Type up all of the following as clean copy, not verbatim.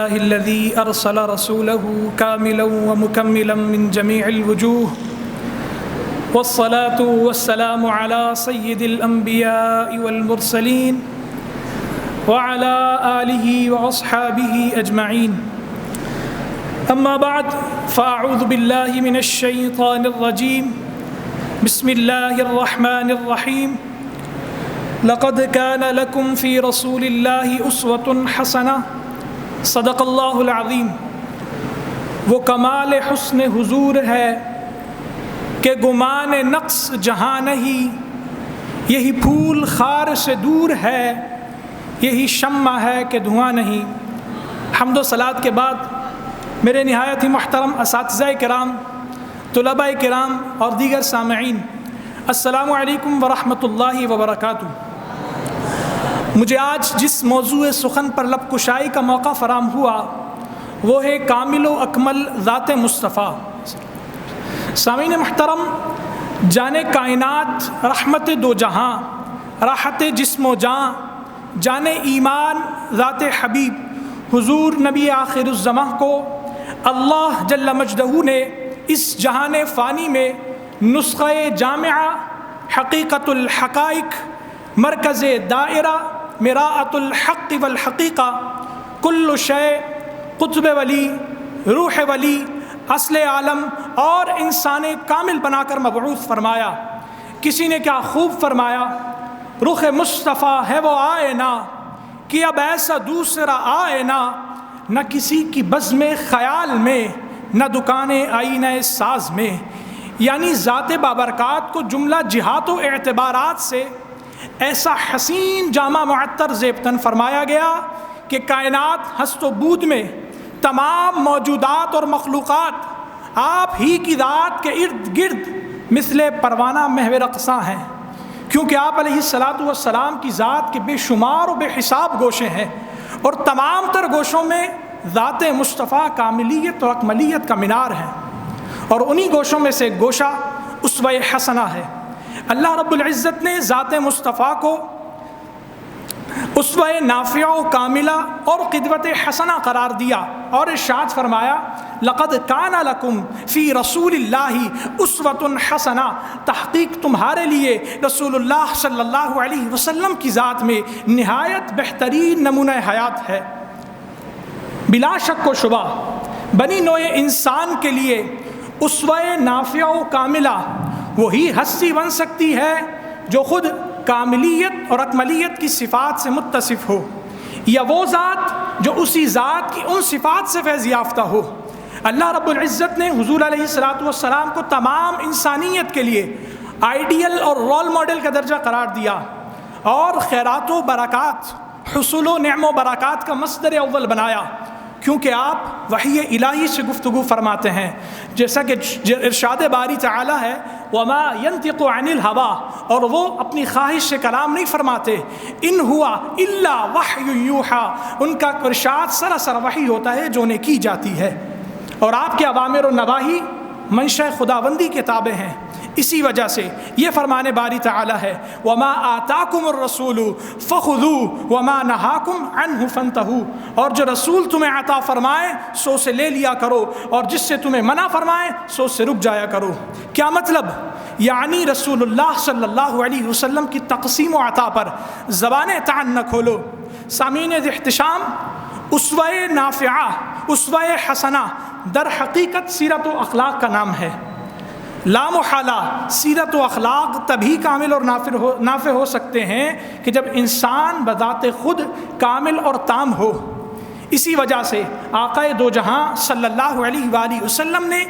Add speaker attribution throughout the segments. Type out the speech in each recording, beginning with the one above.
Speaker 1: الذي أرسل رسوله كاملا ومكملا من جميع الوجوه والصلاة والسلام على سيد الأنبياء والمرسلين وعلى آله وأصحابه أجمعين أما بعد فأعوذ بالله من الشيطان الرجيم بسم الله الرحمن الرحيم لقد كان لكم في رسول الله أسوة حسنة صدق اللہ العظیم۔ وہ کمال حسن حضور ہے کہ گمان نقص جہاں نہیں، یہی پھول خار سے دور ہے، یہی شمع ہے کہ دھواں نہیں۔ حمد و صلات کے بعد میرے نہایت ہی محترم اساتذہ کرام، طلباء کرام اور دیگر سامعین، السلام علیکم ورحمۃ اللہ وبرکاتہ۔ مجھے آج جس موضوع سخن پر لب کشائی کا موقع فراہم ہوا وہ ہے کامل و اکمل ذات مصطفیٰ۔ سامعین محترم، جان کائنات، رحمت دو جہاں، راحت جسم و جاں، جان ایمان ذات حبیب حضور نبی آخر الزماں کو اللہ جل مجدہ نے اس جہان فانی میں نسخہ جامعہ، حقیقت الحقائق، مرکز دائرہ، مراءۃ الحق والحقیقہ، کل شے، قطب ولی، روح ولی، اصل عالم اور انسان کامل بنا کر مبعوث فرمایا۔ کسی نے کیا خوب فرمایا، رخ مصطفیٰ ہے وہ آئینہ کہ اب ایسا دوسرا آئینہ، نہ کسی کی بزم خیال میں، نہ دکان آئینہ ساز میں۔ یعنی ذات بابرکات کو جملہ جہات و اعتبارات سے ایسا حسین جامع معطر زیبتن فرمایا گیا کہ کائنات ہست و بود میں تمام موجودات اور مخلوقات آپ ہی کی ذات کے ارد گرد مثل پروانہ محو رقصاں ہیں، کیونکہ آپ علیہ الصلاۃ والسلام کی ذات کے بے شمار و بے حساب گوشے ہیں، اور تمام تر گوشوں میں ذات مصطفیٰ کاملیت اور اکملیت کا مینار ہے، اور انہی گوشوں میں سے ایک گوشہ اسوہ حسنہ ہے۔ اللہ رب العزت نے ذات مصطفیٰ کو اسوہ نافعہ و کاملہ اور قدوت حسنہ قرار دیا اور ارشاد فرمایا، لقد کان لکم فی رسول اللہ اسوۃ حسنہ، تحقیق تمہارے لیے رسول اللہ صلی اللہ علیہ وسلم کی ذات میں نہایت بہترین نمونہ حیات ہے۔ بلا شک و شبہ بنی نوع انسان کے لیے اسوہ نافعہ و کاملہ وہی ہستی بن سکتی ہے جو خود کاملیت اور اکملیت کی صفات سے متصف ہو، یا وہ ذات جو اسی ذات کی ان صفات سے فیض یافتہ ہو۔ اللہ رب العزت نے حضور علیہ الصلاۃ والسلام کو تمام انسانیت کے لیے آئیڈیل اور رول ماڈل کا درجہ قرار دیا، اور خیرات و برکات، حصول و نعم و برکات کا مصدر اول بنایا، کیونکہ آپ وحی الہی سے گفتگو فرماتے ہیں، جیسا کہ ارشاد باری تعالی ہے، وما ينطق عن الهوى، اور وہ اپنی خواہش سے کلام نہیں فرماتے، ان ہوا الا وحی یوحا، ان کا ارشاد سراسر وحی ہوتا ہے جو انہیں کی جاتی ہے، اور آپ کے اوامر و نواہی منشا خداوندی کے تابع ہیں۔ اسی وجہ سے یہ فرمان باری تعالی ہے، وما آتاکم الرسول فخذوہ وما نہاکم عنہ فانتہوا، اور جو رسول تمہیں عطا فرمائے سو سے لے لیا کرو، اور جس سے تمہیں منع فرمائے سو سے رک جایا کرو۔ کیا مطلب؟ یعنی رسول اللہ صلی اللہ علیہ وسلم کی تقسیم و عطا پر زبان طعن نہ کھولو۔ سامعین احتشام، اسوہ نافعہ، اسوہ حسنہ در حقیقت سیرت و اخلاق کا نام ہے۔ لا محالہ سیرت و اخلاق تبھی کامل اور نافع ہو سکتے ہیں کہ جب انسان بذات خود کامل اور تام ہو۔ اسی وجہ سے آقا دو جہاں صلی اللہ علیہ وآلہ وسلم نے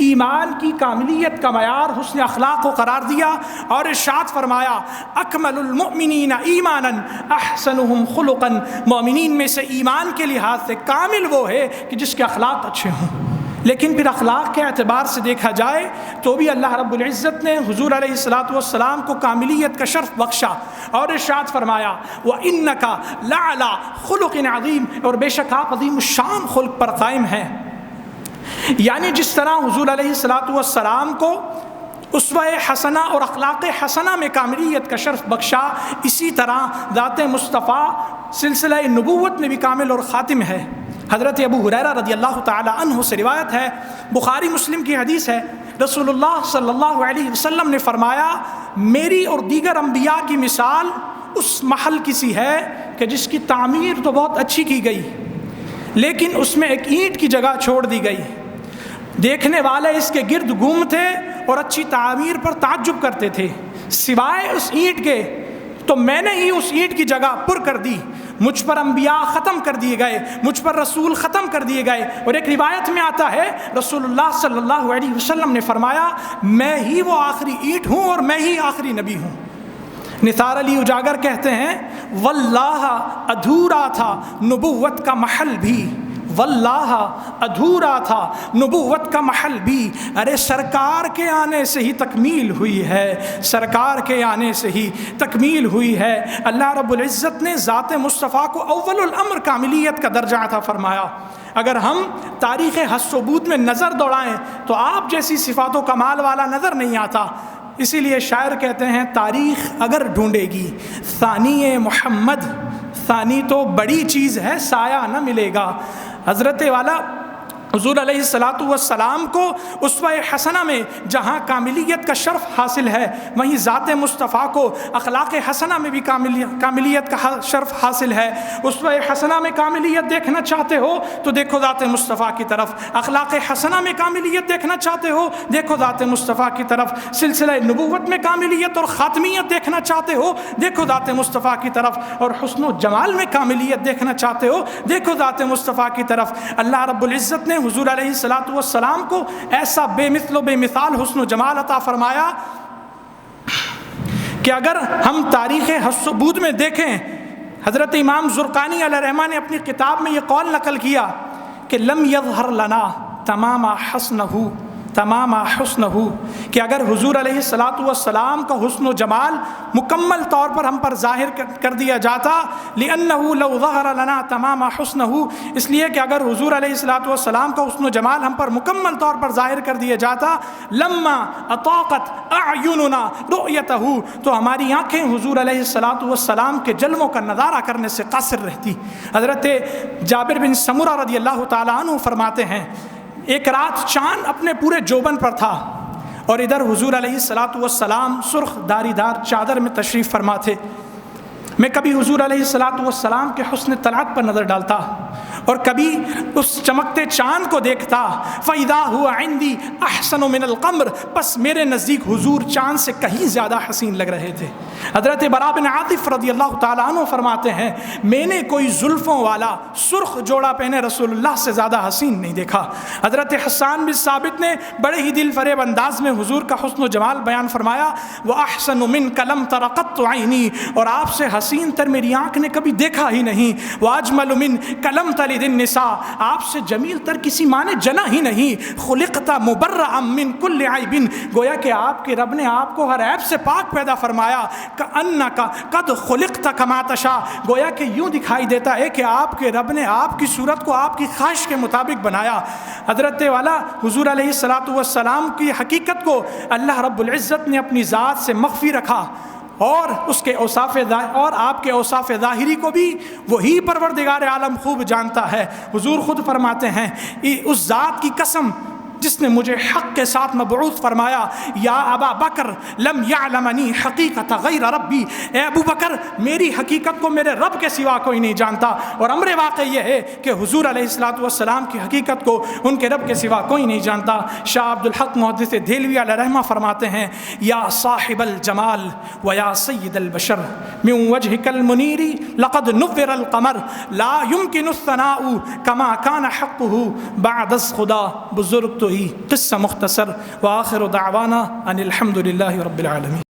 Speaker 1: ایمان کی کاملیت کا معیار حسن اخلاق کو قرار دیا اور ارشاد فرمایا، اکمل المؤمنین ایمانا احسنہم خلقا، مومنین میں سے ایمان کے لحاظ سے کامل وہ ہے کہ جس کے اخلاق اچھے ہوں۔ لیکن پھر اخلاق کے اعتبار سے دیکھا جائے تو بھی اللہ رب العزت نے حضور علیہ الصلاۃ والسلام کو کاملیت کا شرف بخشا اور ارشاد فرمایا، وَإِنَّكَ لَعَلَىٰ خُلُقٍ عَظِيمٍ، اور بے شک آپ عظیم الشان خلق پر قائم ہیں۔ یعنی جس طرح حضور علیہ الصلاۃ والسلام کو اسوہ حسنہ اور اخلاق حسنہ میں کاملیت کا شرف بخشا، اسی طرح ذات مصطفیٰ سلسلہ نبوت میں بھی کامل اور خاتم ہے۔ حضرت ابو ہریرہ رضی اللہ تعالی عنہ سے روایت ہے، بخاری مسلم کی حدیث ہے، رسول اللہ صلی اللہ علیہ وسلم نے فرمایا میری اور دیگر انبیاء کی مثال اس محل کی سی ہے کہ جس کی تعمیر تو بہت اچھی کی گئی لیکن اس میں ایک اینٹ کی جگہ چھوڑ دی گئی، دیکھنے والے اس کے گرد گھومتے اور اچھی تعمیر پر تعجب کرتے تھے، سوائے اس اینٹ کے تو میں نے ہی اس اینٹ کی جگہ پر کر دی، مجھ پر انبیاء ختم کر دیے گئے، مجھ پر رسول ختم کر دیے گئے۔ اور ایک روایت میں آتا ہے رسول اللہ صلی اللہ علیہ وسلم نے فرمایا میں ہی وہ آخری اینٹ ہوں اور میں ہی آخری نبی ہوں۔ نثار علی اجاگر کہتے ہیں واللہ ادھورا تھا نبوت کا محل بھی، واللہ ادھورا تھا نبوت کا محل بھی، ارے سرکار کے آنے سے ہی تکمیل ہوئی ہے، سرکار کے آنے سے ہی تکمیل ہوئی ہے۔ اللہ رب العزت نے ذات مصطفیٰ کو اول الامر کاملیت کا درجہ عطا فرمایا۔ اگر ہم تاریخ حس و بود میں نظر دوڑائیں تو آپ جیسی صفات و کمال والا نظر نہیں آتا، اسی لیے شاعر کہتے ہیں تاریخ اگر ڈھونڈے گی ثانی محمد، ثانی تو بڑی چیز ہے سایہ نہ ملے گا۔ حضرت والا حضور علیہ السلام کو اسوہ حسنہ میں جہاں کاملیت کا شرف حاصل ہے وہیں ذات مصطفیٰ کو اخلاق حسنہ میں بھی کاملیت کا شرف حاصل ہے۔ اسوہ حسنہ میں کاملیت دیکھنا چاہتے ہو تو دیکھو ذات مصطفیٰ کی طرف، اخلاق حسنہ میں کاملیت دیکھنا چاہتے ہو دیکھو ذات مصطفیٰ کی طرف، سلسلہ نبوت میں کاملیت اور خاتمیت دیکھنا چاہتے ہو دیکھو ذات مصطفیٰ کی طرف، اور حسن و جمال میں کاملیت دیکھنا چاہتے ہو دیکھو ذات مصطفیٰ کی طرف۔ اللہ رب العزت نے حضور علیہ السلام کو ایسا بے مثل و بے مثال حسن و جمال عطا فرمایا کہ اگر ہم تاریخ حس و بود میں دیکھیں، حضرت امام زرقانی علیہ الرحمہ نے اپنی کتاب میں یہ قول نقل کیا کہ لم یظہر لنا تمام حسنہ، کہ اگر حضور علیہ السلام کا حسن و جمال مکمل طور پر ہم پر ظاہر کر دیا جاتا، لأنه لو ظہر لنا تمام حسنہ، اس لیے کہ اگر حضور علیہ السلام کا حسن و جمال ہم پر مکمل طور پر ظاہر کر دیا جاتا، لما اطاقت اعیننا رؤیتہ، تو ہماری آنکھیں حضور علیہ السلام کے جلووں کا نظارہ کرنے سے قاصر رہتی۔ حضرت جابر بن سمرہ رضی اللہ تعالیٰ عنہ فرماتے ہیں ایک رات چاند اپنے پورے جوبن پر تھا اور ادھر حضور علیہ السلام سرخ داری دار چادر میں تشریف فرما تھے۔ میں کبھی حضور علیہ السلام کے حسن طلعت پر نظر ڈالتا اور کبھی اس چمکتے چاند کو دیکھتا، فَإِذَا هُوَ عِنْدِي أَحْسَنُ مِنَ الْقَمْرِ، بس میرے نزدیک حضور چاند سے کہیں زیادہ حسین لگ رہے تھے۔ حضرت براء بن عاطف رضی اللہ تعالیٰ عنہ فرماتے ہیں میں نے کوئی زلفوں والا سرخ جوڑا پہنے رسول اللہ سے زیادہ حسین نہیں دیکھا۔ حضرت حسان بن ثابت نے بڑے ہی دل فریب انداز میں حضور کا حسن و جمال بیان فرمایا، وَأَحْسَنُ مِنْكَ لَمْ تَرَ قَطُّ عَيْنِي، اور آپ سے حسین تر میری آنکھ نے کبھی دیکھا ہی نہیں، وَأَجْمَلُ مِنْكَ لَمْ تَلِدِ النِّسَاء، آپ سے جمیل تر کسی ماں نے جنا ہی نہیں، خُلِقْتَ مُبَرَّأً مِنْ كُلِّ عَيْبٍ، گویا کہ آپ کے رب نے آپ کو ہر عیب سے پاک پیدا فرمایا، كَأَنَّكَ قَدْ خُلِقْتَ كَمَا تَشَاءُ، گویا کہ یوں دکھائی دیتا ہے کہ آپ کے رب نے آپ کی صورت کو آپ کی خواہش کے مطابق بنایا۔ حضرت والا حضور علیہ السلام کی حقیقت کو اللہ رب العزت نے اپنی ذات سے مخفی رکھا، اور اس کے اوصاف اور آپ کے اوصاف ظاہری کو بھی وہی پروردگار عالم خوب جانتا ہے۔ حضور خود فرماتے ہیں اس ذات کی قسم جس نے مجھے حق کے ساتھ مبعوث فرمایا، یا ابا بکر لم یعلمنی حقیقت غیر ربی، اے ابو بکر میری حقیقت کو میرے رب کے سوا کوئی نہیں جانتا۔ اور امر واقع یہ ہے کہ حضور علیہ السلام کی حقیقت کو ان کے رب کے سوا کوئی نہیں جانتا۔ شاہ عبد الحق محدث دہلوی علیہ رحمہ فرماتے ہیں یا صاحب الجمال و یا سید البشر من وجهک المنیر لقد نور القمر لا يمكن الثناء كما كان حقه بعد از خدا، بزرگ تو قصہ مختصر، وآخر دعوانا ان الحمد للہ رب العالمین۔